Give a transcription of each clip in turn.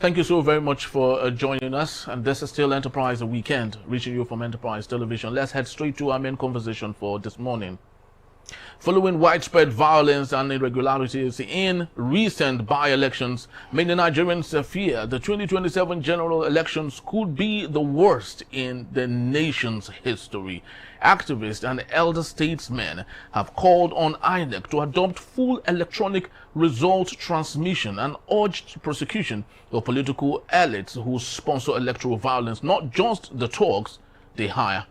Thank you so very much for joining us. And this is still Enterprise Weekend, reaching you from Enterprise Television. Let's head straight to our main conversation for this morning. Following widespread violence and irregularities in recent by-elections, many Nigerians fear the 2027 general elections could be the worst in the nation's history. Activists and elder statesmen have called on INEC to adopt full electronic result transmission and urged prosecution of political elites who sponsor electoral violence, not just the talks they hire.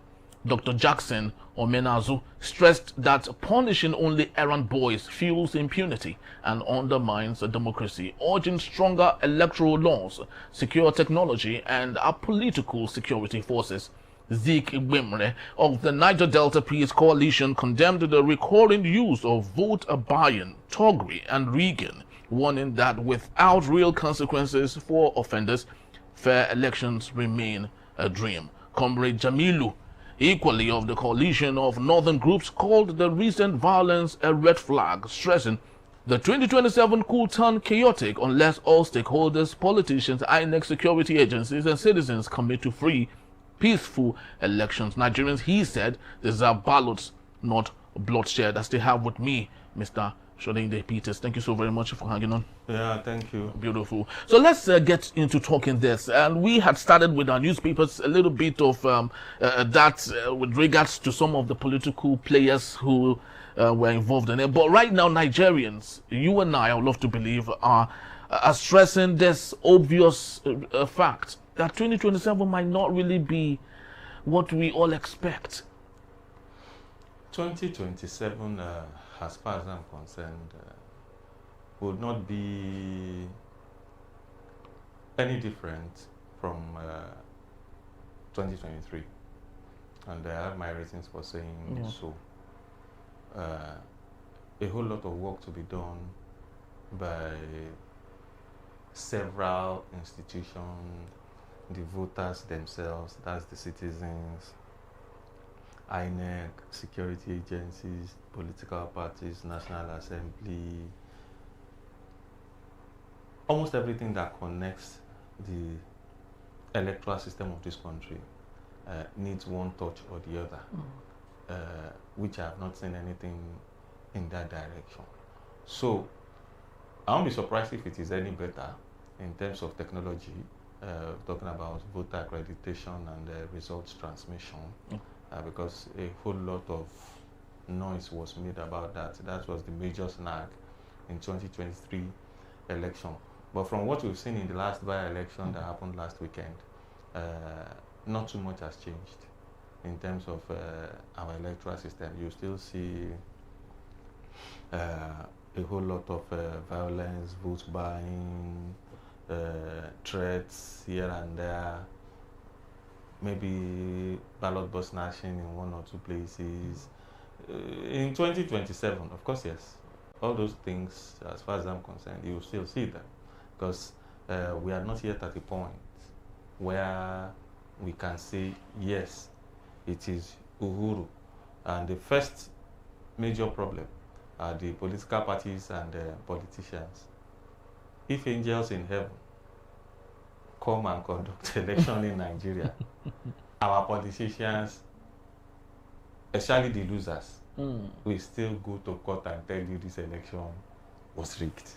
Dr. Jackson Omenazu stressed that punishing only errant boys fuels impunity and undermines democracy, urging stronger electoral laws, secure technology, and our political security forces. Zeke Wimre of the Niger Delta Peace Coalition condemned the recurring use of vote buying, thuggery, and rigging, warning that without real consequences for offenders, fair elections remain a dream. Comrade Jamilu, equally of the coalition of northern groups, called the recent violence a red flag, stressing the 2027 could turn chaotic unless all stakeholders, politicians, INEC security agencies, and citizens commit to free, peaceful elections. Nigerians, he said, deserve ballots, not bloodshed. As they have with me, Mr. Sholinde Peters. Thank you so very much for hanging on. Yeah, thank you. Beautiful. So let's get into talking this. And we had started with our newspapers, a little bit of with regards to some of the political players who were involved in it. But right now, Nigerians, you and I would love to believe, are stressing this obvious fact that 2027 might not really be what we all expect. 2027, as far as I'm concerned, would not be any different from 2023. And I have my reasons for saying so. A whole lot of work to be done by several institutions, the voters themselves, that's the citizens, INEC, security agencies, political parties, National Assembly, almost everything that connects the electoral system of this country needs one touch or the other, which I have not seen anything in that direction. So I won't be surprised if it is any better in terms of technology, talking about voter accreditation and results transmission, because a whole lot of noise was made about that. That was the major snag in 2023 election. But from what we've seen in the last by-election that happened last weekend, not too much has changed in terms of our electoral system. You still see a whole lot of violence, vote buying, threats here and there, maybe ballot box snatching in one or two places. In 2027, of course, yes, all those things, as far as I'm concerned, you will still see them, because we are not yet at a point where we can say, yes, it is Uhuru. And the first major problem are the political parties and politicians. If angels in heaven come and conduct election in Nigeria, our politicians, especially the losers, will still go to court and tell you this election was rigged.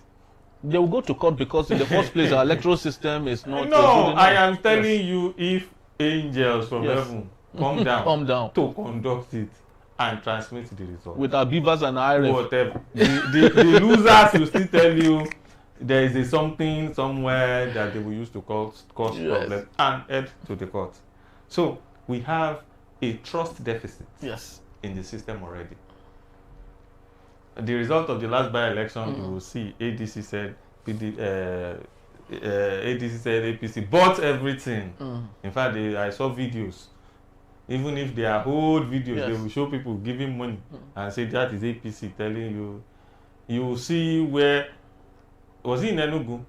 They will go to court because in the first place our electoral system is not... No, I am telling you, if angels from heaven come down to conduct it and transmit the result. With our beavers and iron. Whatever. The losers will still tell you there is something somewhere that they will use to cause problems and head to the court. So we have a trust deficit in the system already. The result of the last by-election, you will see ADC said APC bought everything. In fact, I saw videos. Even if they are old videos, they will show people giving money and say that is APC telling you. You will see where, was it in Enugu?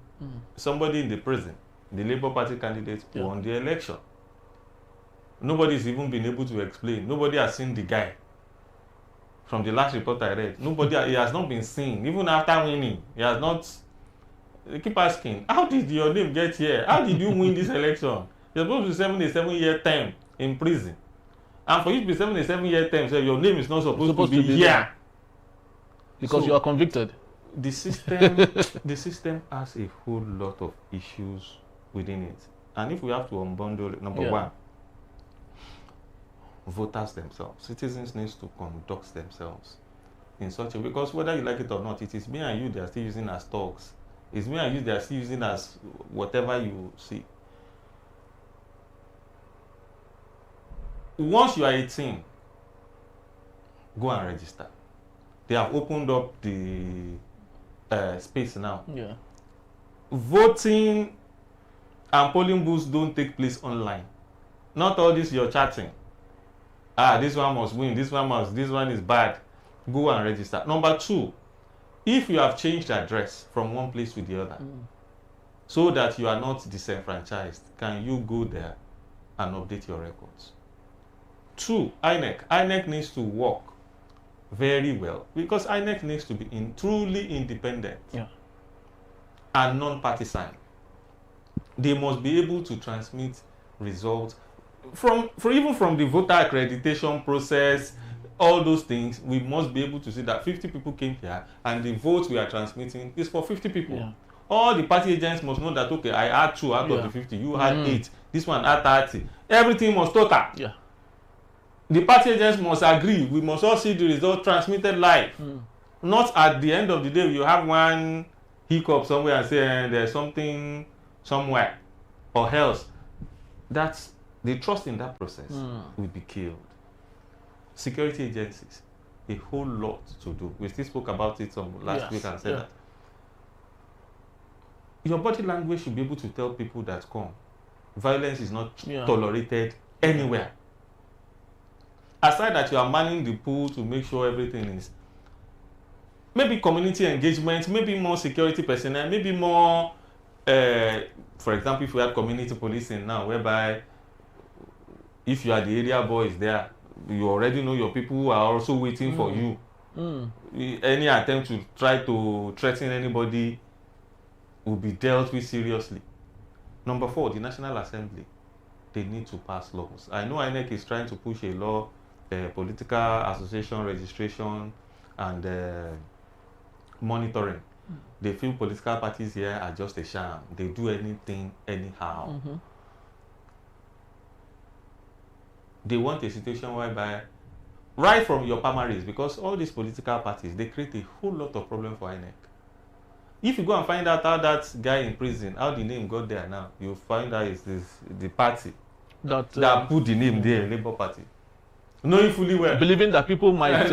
Somebody in the prison, the Labour Party candidate won the election. Nobody's even been able to explain. Nobody has seen the guy. From the last report I read, he has not been seen. Even after winning, he has not They keep asking, how did your name get here? How did you win this election? You're supposed to be serving a 7-year term in prison. And for you to be serving a 7-year term, so your name is not supposed to be here. There. Because you are convicted. The system has a whole lot of issues within it. And if we have to unbundle it, number one, voters themselves, citizens need to conduct themselves in such a way, because whether you like it or not, it is me and you they are still using as thugs. It's me and you they are still using as whatever you see. Once you are 18, go and register. They have opened up the space now. Yeah. Voting and polling booths don't take place online. Not all this you're chatting. This one must win, this one is bad. Go and register. Number two, if you have changed address from one place to the other, so that you are not disenfranchised, can you go there and update your records? Two, INEC needs to work very well, because INEC needs to be truly independent and non-partisan. They must be able to transmit results even from the voter accreditation process, all those things. We must be able to see that 50 people came here and the votes we are transmitting is for 50 people. Yeah. All the party agents must know that, okay, I had 2 out of the 50, you had 8, this one had 30. Everything must total. Yeah. The party agents must agree. We must all see the result transmitted live. Not at the end of the day, you have one hiccup somewhere and say there's something somewhere or else. That's the trust in that process will be killed. Security agencies, a whole lot to do. We still spoke about it last week and said that your body language should be able to tell people that violence is not tolerated anywhere. Aside that you are manning the pool to make sure everything is, maybe community engagement, maybe more security personnel, maybe more, for example, if we have community policing now, whereby if you are the area boys there, you already know your people who are also waiting for you. Any attempt to try to threaten anybody will be dealt with seriously. Number 4, the National Assembly, they need to pass laws. I know INEC is trying to push a law, political association registration and monitoring. They feel political parties here are just a sham. They do anything anyhow. They want a situation whereby, right from your primaries, because all these political parties, they create a whole lot of problem for INEC. If you go and find out how that guy in prison, how the name got there now, you'll find out it's the party that put the name there, Labour Party. Knowing fully well. Believing that people might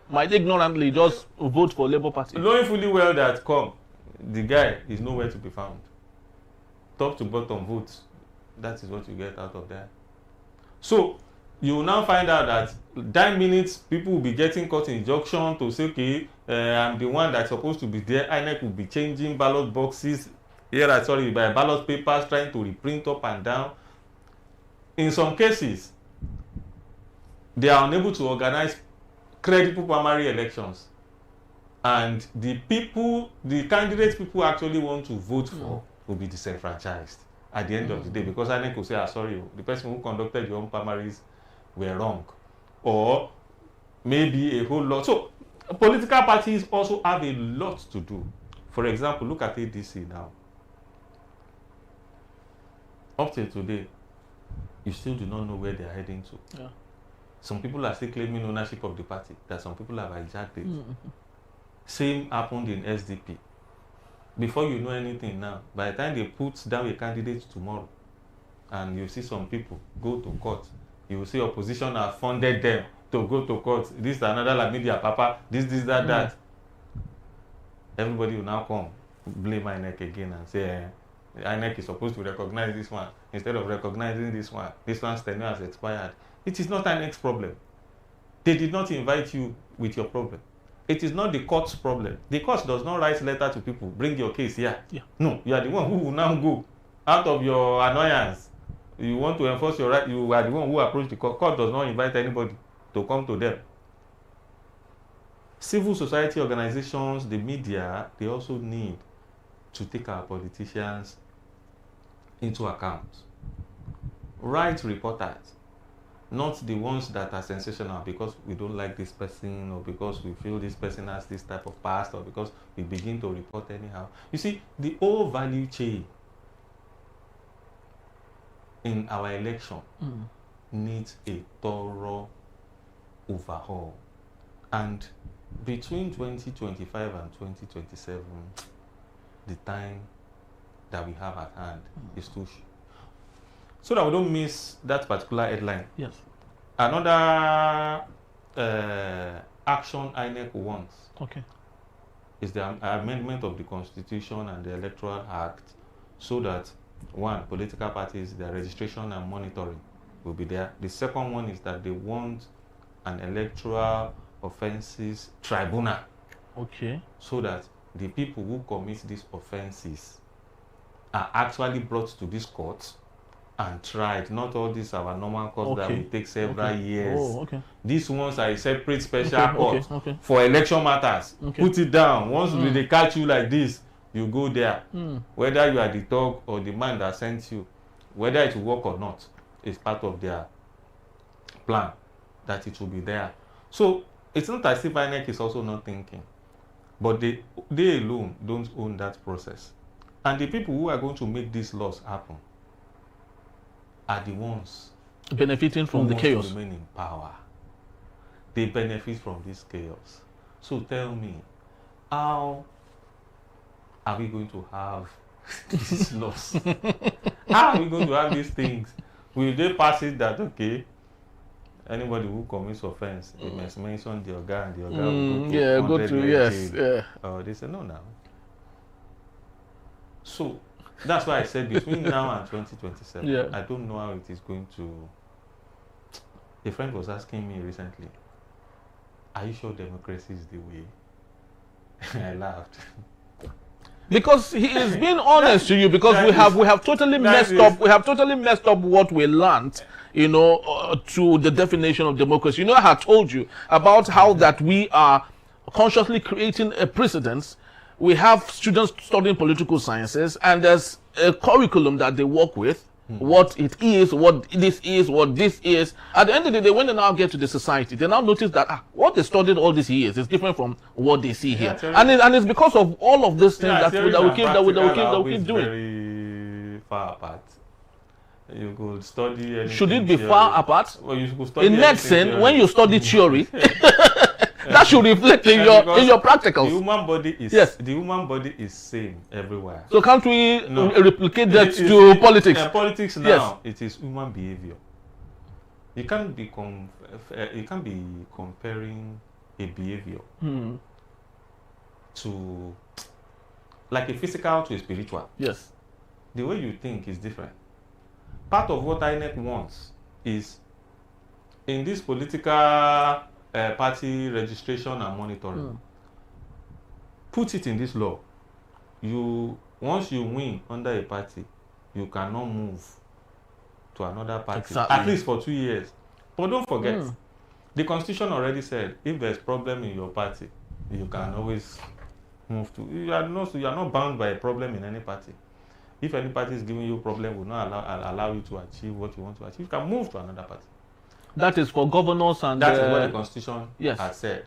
might ignorantly just vote for Labour Party. Knowing fully well that the guy is nowhere to be found. Top to bottom votes. That is what you get out of there. So you will now find out that 9 minutes people will be getting caught in injunction to say, okay, I'm the one that's supposed to be there. INEC will be changing ballot boxes by ballot papers, trying to reprint up and down. In some cases, they are unable to organize credible primary elections, and the candidates people actually want to vote for will be disenfranchised at the end of the day, because INEC will say, sorry, the person who conducted your own primaries were wrong, or maybe a whole lot. So political parties also have a lot to do. For example, look at ADC now. Up till today, you still do not know where they are heading to. Yeah. Some people are still claiming ownership of the party, that some people have hijacked it. Same happened in SDP. Before you know anything now, by the time they put down a candidate tomorrow, and you see some people go to court, you will see opposition have funded them to go to court. This is another media papa, this, that. Everybody will now come, blame INEC again and say, INEC is supposed to recognize this one. Instead of recognizing this one's tenure has expired. It is not INEC's problem. They did not invite you with your problem. It is not the court's problem. The court does not write letter to people, bring your case here. Yeah. No, you are the one who will now go out of your annoyance. You want to enforce your right, you are the one who approached the court. Court does not invite anybody to come to them. Civil society organizations, the media, they also need to take our politicians into account. Right reporters, not the ones that are sensational because we don't like this person or because we feel this person has this type of past or because we begin to report anyhow. You see, the whole value chain in our election needs a thorough overhaul. And between 2025 and 2027, the time that we have at hand is too short. So that we don't miss that particular headline. Yes. Another action INEC wants is the amendment of the Constitution and the Electoral Act so that, one, political parties, their registration and monitoring will be there. The second one is that they want an electoral offences tribunal. So that the people who commit these offences are actually brought to this court and tried. Not all these our normal courts that will take several years. These ones are a separate special court for election matters. Put it down. Once they catch you like this, you go there. Whether you are the dog or the man that sent you, whether it will work or not, is part of their plan that it will be there. So it's not as if INEC is also not thinking, but they alone don't own that process. And the people who are going to make these laws happen are the ones benefiting from the chaos. To remain in power. They benefit from this chaos. So tell me, how are we going to have these laws? How are we going to have these things? Will they pass it that, okay, anybody who commits offense, they must mention the Oga and the Oga will go to yes. They say no now. So that's why I said between now and 2027, I don't know how it is going to. A friend was asking me recently, are you sure democracy is the way? I laughed. Because he is being honest to you, because we have totally messed up. We have totally messed up what we learned, you know, to the definition of democracy. You know, I had told you about how that we are consciously creating a precedence. We have students studying political sciences, and there's a curriculum that they work with, what it is, what this is, what this is. At the end of the day, when they now get to the society, they now notice that what they studied all these years is different from what they see here. And it's because of all of these things that we keep doing. Very far apart. You could study anything. Should it be far apart? Well, you could study in medicine, when you study theory, that should reflect in your practicals. The human body is same everywhere. So can't we replicate that to politics? Politics now, it is human behavior. You can't be comparing a behavior to, like, a physical to a spiritual. Yes. The way you think is different. Part of what INEC wants is in this political party registration and monitoring. Put it in this law. Once you win under a party, you cannot move to another party, at least for 2 years. But don't forget, the Constitution already said if there's problem in your party, you can always move to. You are not bound by a problem in any party. If any party is giving you a problem, will not allow you to achieve what you want to achieve, you can move to another party. That is for governors and... That is what the Constitution has said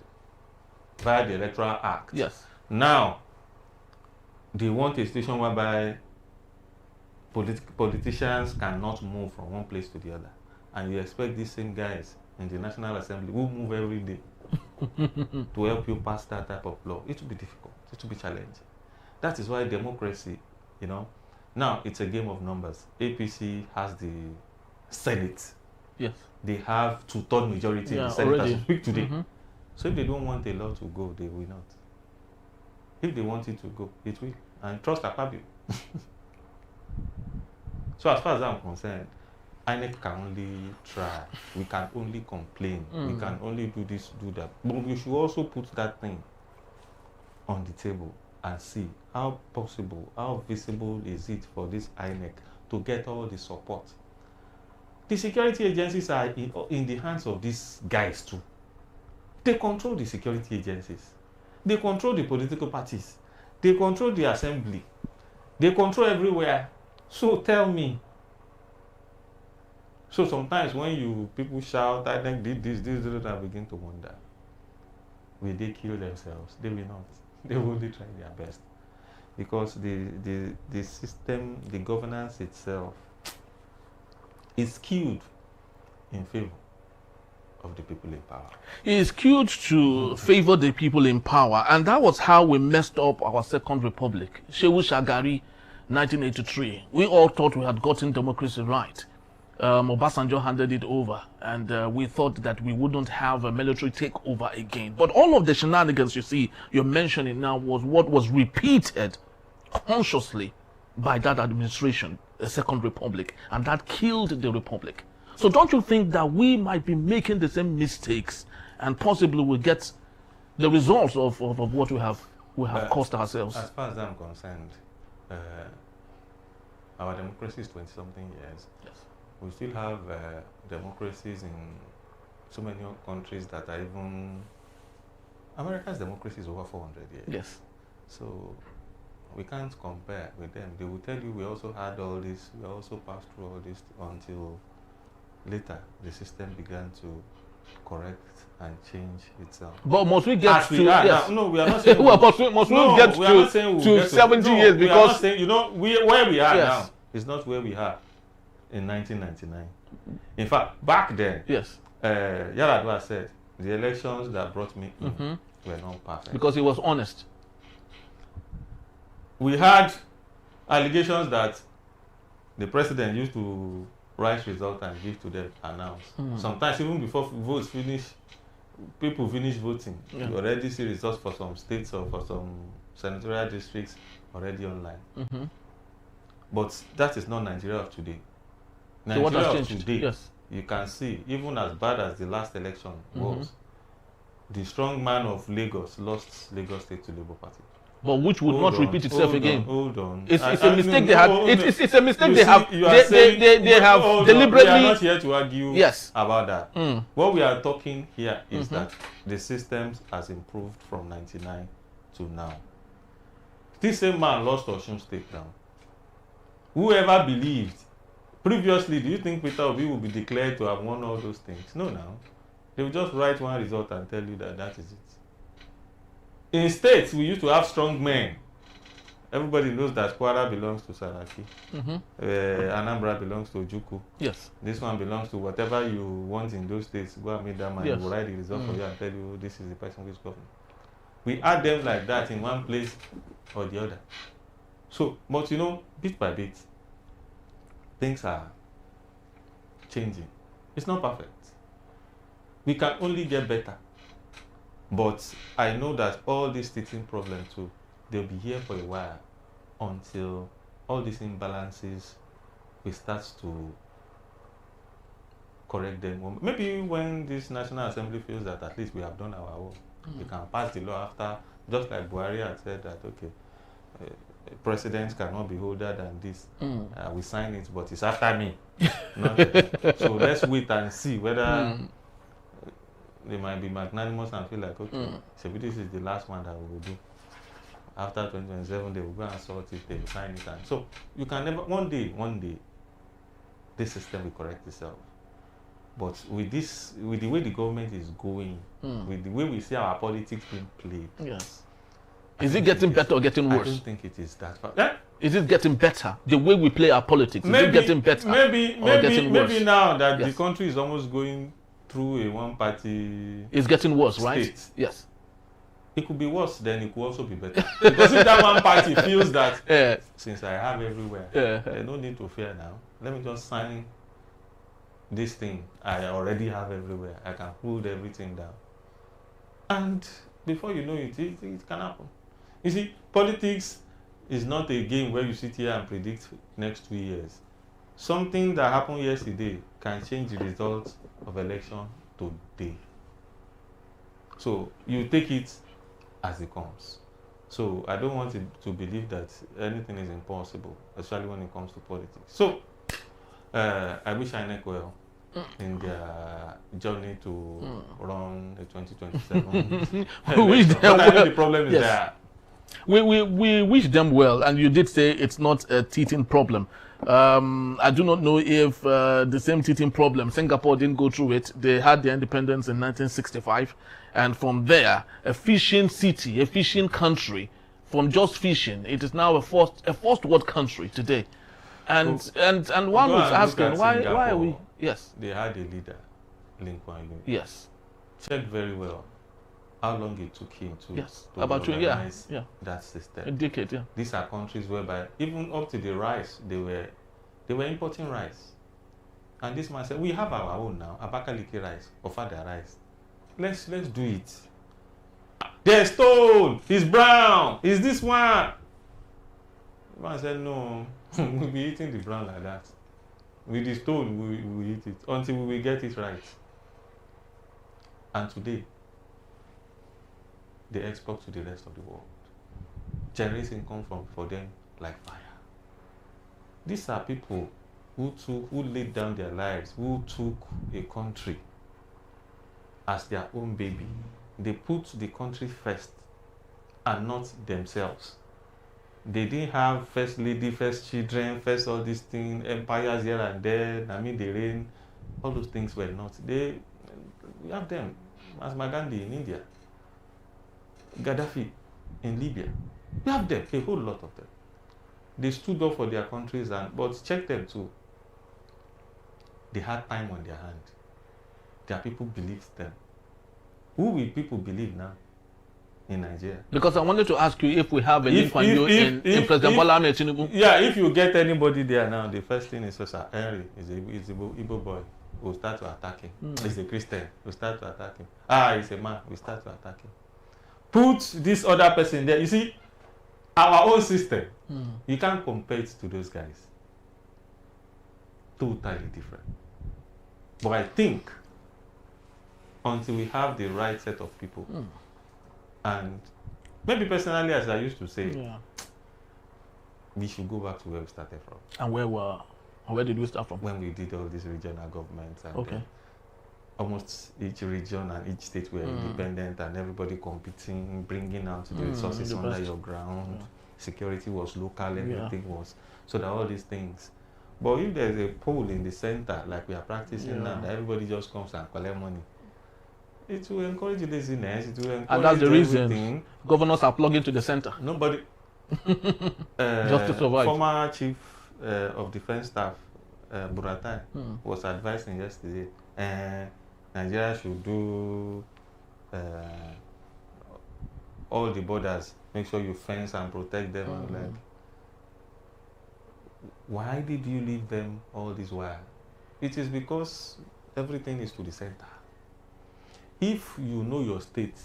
via the Electoral Act. Yes. Now, they want a situation whereby politicians cannot move from one place to the other. And you expect these same guys in the National Assembly who move every day to help you pass that type of law. It will be difficult. It will be challenging. That is why democracy, you know, now it's a game of numbers. APC has the Senate. Yes. They have 2/3 majority in the Senate as we speak today. So if they don't want a law to go, they will not. If they want it to go, it will. And trust Akpabio. So as far as I'm concerned, INEC can only try. We can only complain. We can only do this, do that. But we should also put that thing on the table and see how possible, how visible is it for this INEC to get all the support. The security agencies are in the hands of these guys too. They control the security agencies. They control the political parties. They control the assembly. They control everywhere. So tell me. So sometimes when people shout, I think this, I begin to wonder. Will they kill themselves? They will not. They will only try their best. Because the system, the governance itself is skewed in favor of the people in power. It is skewed to favor the people in power, and that was how we messed up our second republic. Shehu Shagari, 1983. We all thought we had gotten democracy right. Obasanjo handed it over, and we thought that we wouldn't have a military takeover again. But all of the shenanigans you're mentioning now was what was repeated consciously by that administration, the Second Republic, and that killed the Republic. So don't you think that we might be making the same mistakes and possibly we'll get the results of what we have caused ourselves? As far as I'm concerned, our democracy is 20-something years. Yes. We still have democracies in so many countries that are even... America's democracy is over 400 years. Yes. So we can't compare with them. They will tell you we also had all this, we also passed through all this until later the system began to correct and change itself. But must we get to... Yes. No, we are not saying... must we get to 70 years? Because... We are not saying, where we are yes. now is not where we are in 1999. In fact, back then, yes, Yaradua said, the elections that brought me in were not perfect. Because he was honest. We had allegations that the president used to write results and give to them, announce. Sometimes even before votes finish, people finish voting, you already see results for some states or for some senatorial districts already online. But that is not Nigeria of today. Nigeria of today, yes, you can see, even as bad as the last election was, the strong man of Lagos lost Lagos State to Labour Party. But which would not repeat itself again. Hold on. It's a mistake they have. It's a mistake they have. They have deliberately. We are not here to argue about that. What we are talking here is that the system has improved from 99 to now. This same man lost Osun State now. Whoever believed previously, do you think Peter Obi will be declared to have won all those things? No, now. They will just write one result and tell you that that is it. In states, we used to have strong men. Everybody knows that Kwara belongs to Saraki. Anambra belongs to Ojukwu. Yes. This one belongs to whatever you want in those states. Go and meet that man. He will write the result for you and tell you this is the person who is governor. We had them like that in one place or the other. So, but bit by bit, things are changing. It's not perfect. We can only get better. But I know that all these teething problems too, they'll be here for a while until all these imbalances, we start to correct them. Maybe when this National Assembly feels that at least we have done our work, we can pass the law after, just like Buhari had said that, okay, presidents cannot be older than this. We sign it, but it's after me. So let's wait and see whether they might be magnanimous and feel like, okay, so this is the last one that we will do. After 2027, they will go and sort it, they will sign it. And so you can never, one day, this system will correct itself. But with the way the government is going, with the way we see our politics being played, yes. Is it getting better or getting worse? I don't think it is that far. Is it getting better? The way we play our politics, is it getting better or getting worse? Maybe now that the country is almost going through a one-party... It's getting worse, state, right? Yes. It could be worse, then it could also be better. Because if that one party feels that, since I have everywhere, there's no need to fear now. Let me just sign this thing I already have everywhere. I can hold everything down. And before you know it, it can happen. You see, politics is not a game where you sit here and predict next 2 years. Something that happened yesterday can change the result of election today. So you take it as it comes. So I don't want to believe that anything is impossible, especially when it comes to politics. So I wish INEC well in their journey to run a 2027. We wish them well. I know the problem is there. We wish them well, and you did say it's not a teething problem. I do not know if the same teething problem, Singapore didn't go through it. They had their independence in 1965, and from there, a fishing city, a fishing country, from just fishing, it is now a first world country today. And So, and one go was and look asking at why are we? Singapore. Yes, They had a leader, Lincoln Yu. yes, Check very well how long it took him yes. to About 20, yeah, organize yeah, that a system. decade, yeah. These are countries whereby even up to the rice, they were importing rice. And this man said, we have our own now, Abakaliki rice, Ofada rice. Let's do it. There's stone, it's brown, it's this one. The man said, no, we'll be eating the brown like that. With the stone, we will eat it until we will get it right. And today, they export to the rest of the world. Generates income for them like fire. These are people who laid down their lives, who took a country as their own baby. They put the country first and not themselves. They didn't have first lady, first children, first all these things, empires here and there, they reign. All those things were not. We have them. Mahatma Gandhi in India, Gaddafi in Libya. We have them, a whole lot of them. They stood up for their countries, but check them too. They had time on their hand. Their people believed them. Who will people believe now in Nigeria? Because I wanted to ask you if we have a link on you in President Bola Ahmed Tinubu. Yeah, if you get anybody there now, the first thing is Sir Henry is a Igbo boy. We'll start to attack him. He's a Christian. We'll start to attack him. He's a man. We start to attack him. Put this other person there. You see, our own system, you can't compare it to those guys. Totally different. But I think until we have the right set of people, and maybe personally, as I used to say, we should go back to where we started from. And where did we start from? When we did all these regional governments, and almost each region and each state were independent, and everybody competing, bringing out the resources under your ground. Security was local, everything was, so that all these things. But if there's a pole in the center, like we are practicing now, that everybody just comes and collect money, it will encourage laziness. It will encourage and that's the reason everything. Governors are plugged into the center. Nobody. Just to survive. Former chief of defense staff, Buratai, was advising yesterday, Nigeria should do all the borders, make sure you fence and protect them. Like, why did you leave them all this while? It is because everything is to the center. If you know your state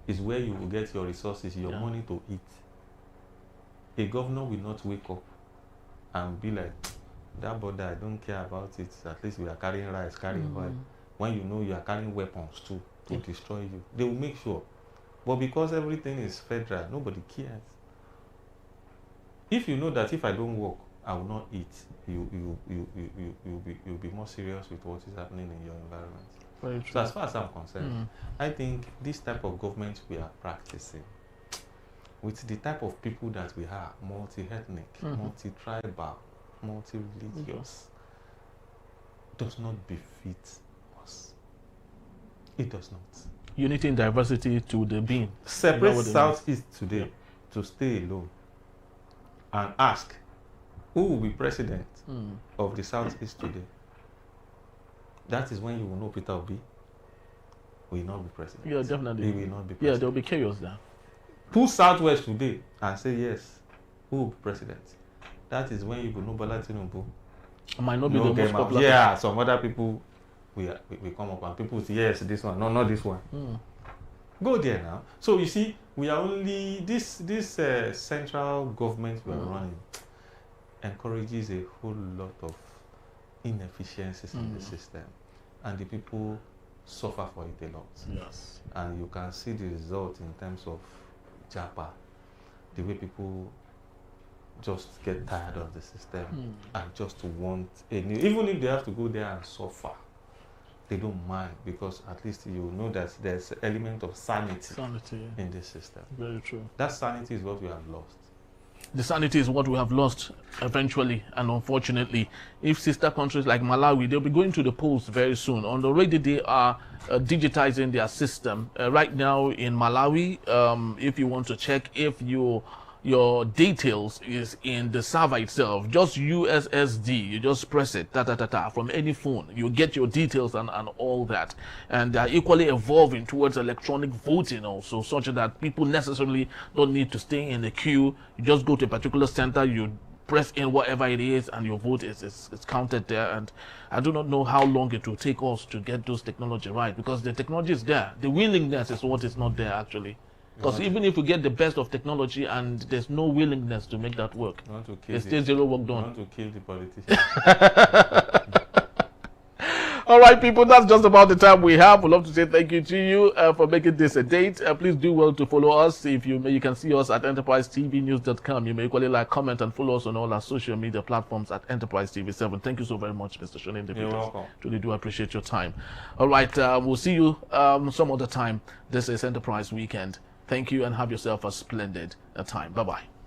is where you will get your resources, your money to eat, a governor will not wake up and be like, that border, I don't care about it. At least we are carrying rice, carrying oil. When you know you are carrying weapons too to destroy you, they will make sure. But because everything is federal, nobody cares. If you know that if I don't work, I will not eat, you'll be more serious with what is happening in your environment. Very true. So as far as I'm concerned, I think this type of government we are practicing, with the type of people that we are, multi-ethnic, multi-tribal, multi-religious, does not befit us. It does not. Unity in diversity to the being. Separate Southeast today to stay alone and ask who will be president of the Southeast today. That is when you will know Peter Obi will not be president. Yeah, definitely. He will not be president. Yeah, there will be chaos there. Put Southwest today and say yes, who will be president? That is when you will know Bola Tinubu Might not be the most popular. Yeah, some other people we come up and people say yes, this one, no, not this one. Go there now. So you see, we are only this central government we are running encourages a whole lot of inefficiencies in the system, and the people suffer for it a lot. Yes. And you can see the result in terms of Japa, the way people just get tired of the system and just want a new, even if they have to go there and suffer, they don't mind, because at least you know that there's an element of sanity, yeah. in this system. Very true. That sanity is what we have lost. The sanity is what we have lost eventually, and unfortunately, if sister countries like Malawi, they'll be going to the polls very soon. Already they are digitizing their system. Right now in Malawi, if you want to check if your details is in the server itself, just USSD, you just press it, from any phone, you get your details and all that. And they are equally evolving towards electronic voting also, such that people necessarily don't need to stay in the queue. You just go to a particular center, you press in whatever it is, and your vote is counted there. And I do not know how long it will take us to get those technology right, because the technology is there. The willingness is what is not there actually. Because even if we get the best of technology and there's no willingness to make that work, there's still zero work done. You want to kill the politicians. All right, people, that's just about the time we have. We'd love to say thank you to you for making this a date. Please do well to follow us. If you may, you can see us at enterprisetvnews.com. You may equally like, comment, and follow us on all our social media platforms at Enterprise TV7. Thank you so very much, Mr. Shonin. You're welcome. Truly do appreciate your time. All right, we'll see you some other time. This is Enterprise Weekend. Thank you and have yourself a splendid time. Bye-bye.